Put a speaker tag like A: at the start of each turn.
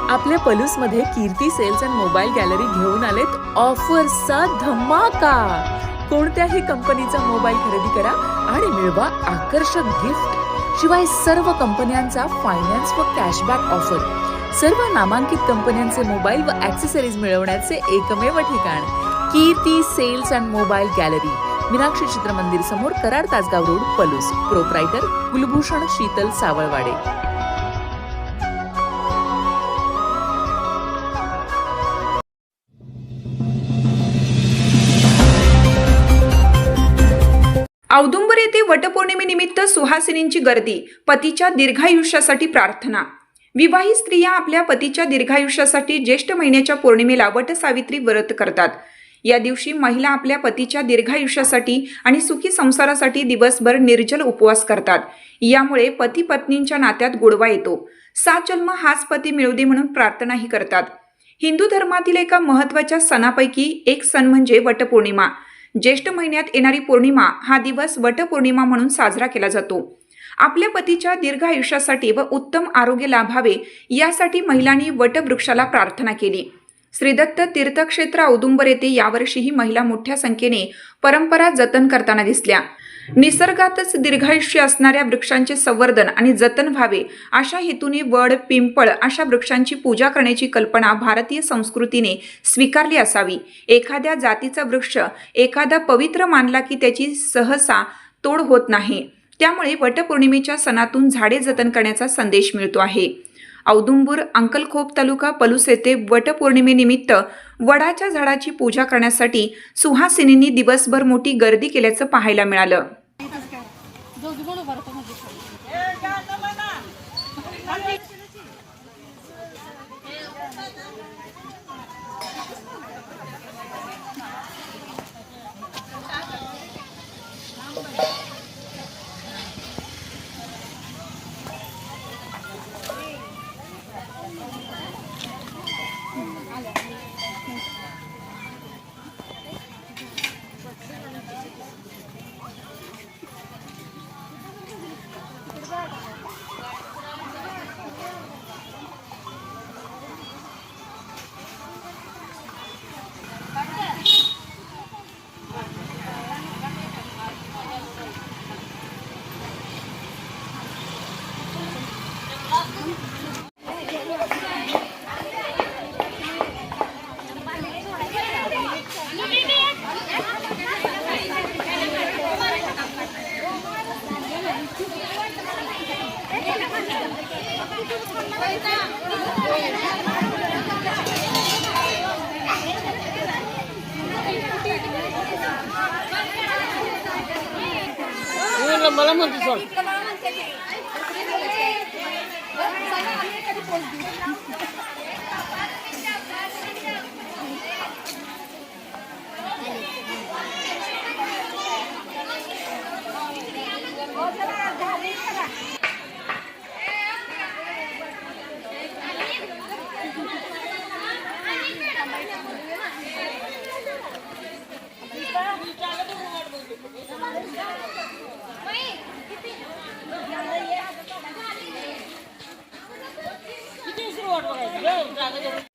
A: आपल्या पलूसमध्ये कीर्ती sales and mobile gallery घेऊन आलेत ऑफर्सचा धमाका। कोणत्याही कंपनीचा मोबाईल खरेदी करा आणि मिळवा आकर्षक गिफ्ट। शिवाय सर्व कंपन्यांचा फायनान्स व कॅशबॅक ऑफर। सर्व नामांकित कंपन्यांचे मोबाईल व ॲक्सेसरीज मिळवण्याचे एकमेव ठिकाण Kirti sales and mobile gallery, Meenakshi Chitramandir समोर, कराड तासगाव रोड, पलूस। प्रोप्रायटर कुलभूषण शीतल सावळवाडे।
B: औदुंबर येथे वटपौर्णिमेनिमित्त सुहासिनींची गर्दी, पतीच्या दीर्घायुष्यासाठी प्रार्थना। विवाहित स्त्रिया आपल्या पतीच्या दीर्घायुष्यासाठी ज्येष्ठ महिन्याच्या पौर्णिमेला वटसावित्री व्रत करतात। या दिवशी महिला आपल्या पतीच्या दीर्घायुष्यासाठी आणि सुखी संसारासाठी दिवसभर निर्जल उपवास करतात। यामुळे पती पत्नींच्या नात्यात गोडवा येतो। 7 जन्म हाच पती मिळू दे म्हणून प्रार्थनाही करतात। हिंदू धर्मातील एका महत्त्वाच्या सणापैकी एक सण म्हणजे वटपौर्णिमा। ज्येष्ठ महिन्यात येणारी पौर्णिमा हा दिवस वटपौर्णिमा म्हणून साजरा केला जातो। आपल्या पतीच्या दीर्घ आयुष्यासाठी व उत्तम आरोग्य लाभावे यासाठी महिलांनी वटवृक्षाला प्रार्थना केली। श्रीदत्त तीर्थक्षेत्र औदुंबर येथे यावर्षीही महिला मोठ्या संख्येने परंपरा जतन करताना दिसल्या। निसर्गातच दीर्घायुष्य असणाऱ्या वृक्षांचे संवर्धन आणि जतन व्हावे अशा हेतूने वड, पिंपळ अशा वृक्षांची पूजा करण्याची कल्पना भारतीय संस्कृतीने स्वीकारली असावी। एखाद्या जातीचा वृक्ष एखादा पवित्र मानला की त्याची सहसा तोड होत नाही। त्यामुळे वटपौर्णिमेच्या सणातून झाडे जतन करण्याचा संदेश मिळतो आहे। औदुंबर अंकलखोप तालुका पलूस येथे वटपौर्णिमेनिमित्त वडाच्या झाडाची पूजा करण्यासाठी सुहासिनींनी दिवसभर मोठी गर्दी केल्याचं पाहायला मिळालं।
C: मला म्हणते सोड किती सुरुवात बघायची